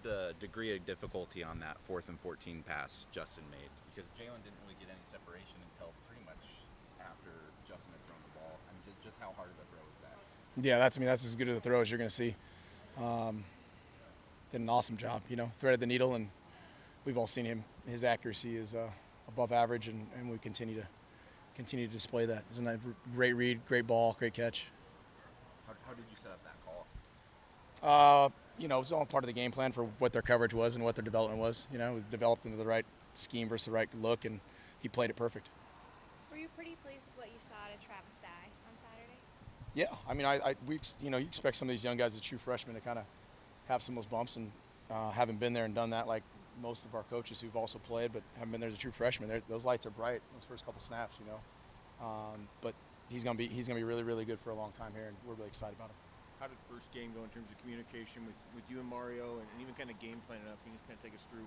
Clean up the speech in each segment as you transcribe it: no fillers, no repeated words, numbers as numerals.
the degree of difficulty on that 4th and 14 pass Justin made? Because Jalen didn't really get any separation until pretty much after Justin had thrown the ball. I mean, just how hard of a throw is that? Yeah, that's as good of a throw as you're going to see. Did an awesome job, threaded the needle, and we've all seen him. His accuracy is above average, and we continue to display that. It's a great read, great ball, great catch. How did you set up that call? It was all part of the game plan for what their coverage was and what their development was. It was developed into the right scheme versus the right look, and he played it perfect. Were you pretty pleased with what you saw to Travis Dye on Saturday? Yeah, I mean, you expect some of these young guys, as true freshmen, to kind of have some of those bumps, and haven't been there and done that like most of our coaches who've also played, but haven't been there as a true freshman. Those lights are bright those first couple snaps, But he's gonna be really, really good for a long time here, and we're really excited about him. How did first game go in terms of communication with you and Mario, and even kind of game planning up? Can you kind of take us through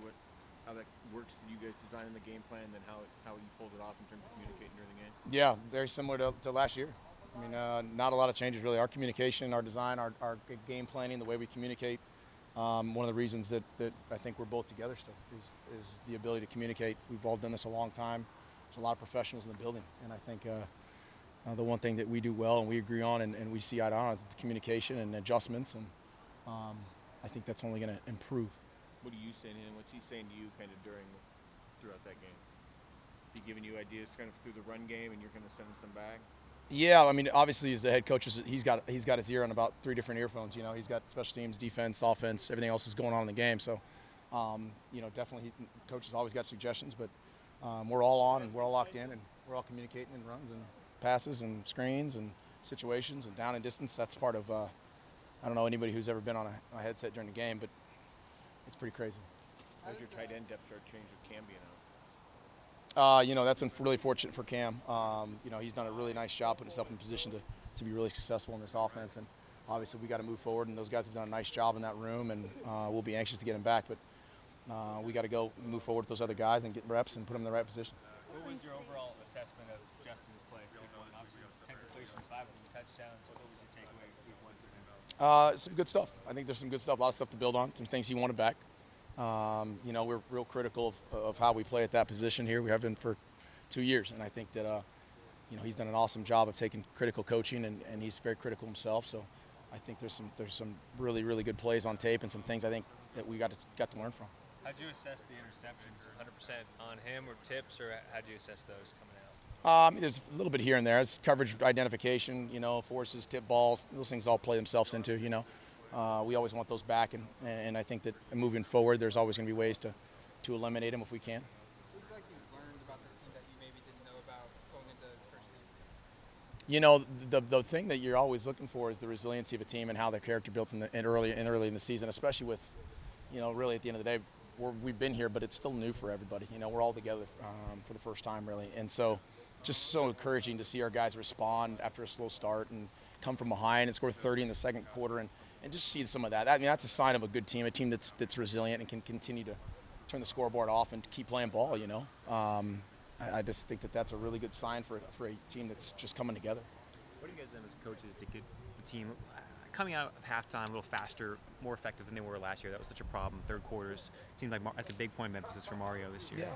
how that works for you guys designing the game plan, and then how you pulled it off in terms of communicating during the game? Yeah, very similar to last year. I mean, not a lot of changes really. Our communication, our design, our game planning, the way we communicate. One of the reasons that I think we're both together still is the ability to communicate. We've all done this a long time. There's a lot of professionals in the building, and I think the one thing that we do well and we agree on and we see eye to eye is the communication and adjustments, and I think that's only going to improve. What are you saying to him? What's he saying to you kind of throughout that game? Is he giving you ideas kind of through the run game, and you're kind of sending some back? Yeah, I mean, obviously as the head coach, he's got his ear on about 3 different earphones. He's got special teams, defense, offense, everything else is going on in the game. So, definitely, coach has always got suggestions, but we're all on and we're all locked in and we're all communicating in runs and passes and screens and situations and down and distance. That's part of, I don't know anybody who's ever been on a headset during the game, but it's pretty crazy. How's your tight end depth chart change with Cam being out? That's really fortunate for Cam. He's done a really nice job putting himself in position to be really successful in this offense. And obviously we got to move forward, and those guys have done a nice job in that room, and we'll be anxious to get him back. But we got to go move forward with those other guys and get reps and put them in the right position. What was your overall assessment of Justin's play? Obviously, 10 completions, 5 of them touchdowns. What was your takeaway week 1 for him? Some good stuff. I think there's some good stuff, a lot of stuff to build on, some things he wanted back. We're real critical of how we play at that position here. We have been for 2 years, and I think that he's done an awesome job of taking critical coaching, and he's very critical himself. So I think there's some really, really good plays on tape and some things I think that we got to learn from. How'd you assess the interceptions? 100% on him or tips, or how'd you assess those coming out? There's a little bit here and there. It's coverage identification, forces, tip balls. Those things all play themselves into, we always want those back, and I think that moving forward, there's always going to be ways to eliminate them if we can. What do you like you learned about this team that you maybe didn't know about going into the first game? The thing that you're always looking for is the resiliency of a team and how their character builds early in the season, especially with, really at the end of the day, we've been here, but it's still new for everybody. We're all together for the first time, really, and so just so encouraging to see our guys respond after a slow start and come from behind and score 30 in the second quarter and just see some of that. I mean, that's a sign of a good team, a team that's resilient and can continue to turn the scoreboard off and keep playing ball, I just think that's a really good sign for a team that's just coming together. What are you guys done as coaches to get the team coming out of halftime a little faster, more effective than they were last year? That was such a problem. Third quarters seemed like that's a big point of emphasis for Mario this year.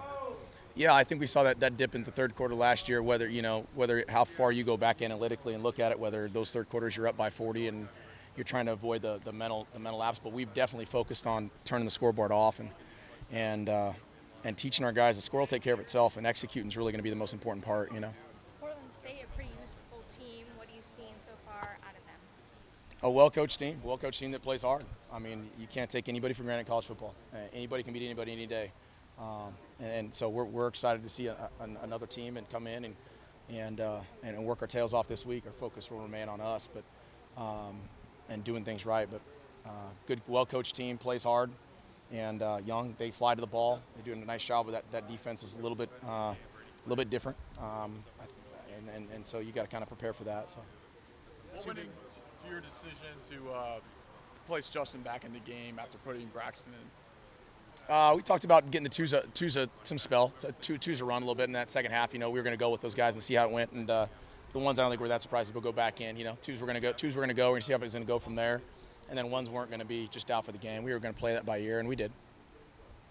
Yeah, I think we saw that dip in the third quarter last year. Whether how far you go back analytically and look at it, whether those third quarters you're up by 40 and you're trying to avoid the mental lapse, but we've definitely focused on turning the scoreboard off and teaching our guys the score will take care of itself, and executing is really going to be the most important part. Portland State, a pretty youthful team. What are you seeing so far out of them? A well-coached team that plays hard. I mean, you can't take anybody for granted in college football. Anybody can beat anybody any day, and so we're excited to see another team and come in and work our tails off this week. Our focus will remain on us, but and doing things right. But good, well-coached team, plays hard, and young. They fly to the ball. They're doing a nice job with that. That defense is a little bit different, and so you got to kind of prepare for that. So. What went into your decision to place Justin back in the game after putting Braxton in? We talked about getting the twos some spell. So twos a run a little bit in that second half. We were going to go with those guys and see how it went. And the ones I don't think we're that surprised we'll go back in. Twos we're going to go. We're going to see how it's going to go from there. and then ones weren't going to be just out for the game. We were going to play that by ear, and we did.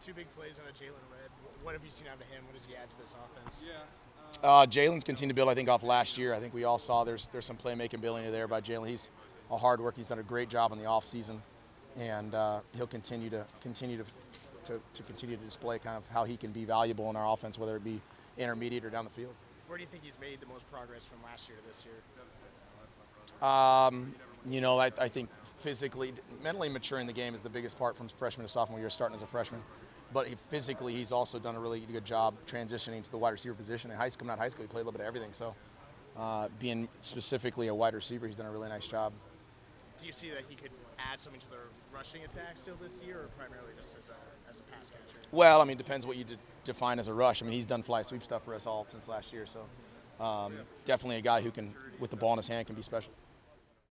2 big plays on a Jalen Red. What have you seen out of him? What does he add to this offense? Jalen's continued to build, I think, off last year. I think we all saw there's some playmaking ability there by Jalen. He's a hard worker. He's done a great job in the off season, and he'll continue to display kind of how he can be valuable in our offense, whether it be intermediate or down the field. Where do you think he's made the most progress from last year to this year? I think physically, mentally maturing the game is the biggest part from freshman to sophomore year, starting as a freshman. But physically, he's also done a really good job transitioning to the wide receiver position. In high school, not high school, he played a little bit of everything. So being specifically a wide receiver, he's done a really nice job. Do you see that he could add something to their rushing attack still this year, or primarily just as a pass catcher? Well, I mean, depends what you define as a rush. I mean, he's done fly sweep stuff for us all since last year. So definitely a guy who can, with the ball in his hand, can be special.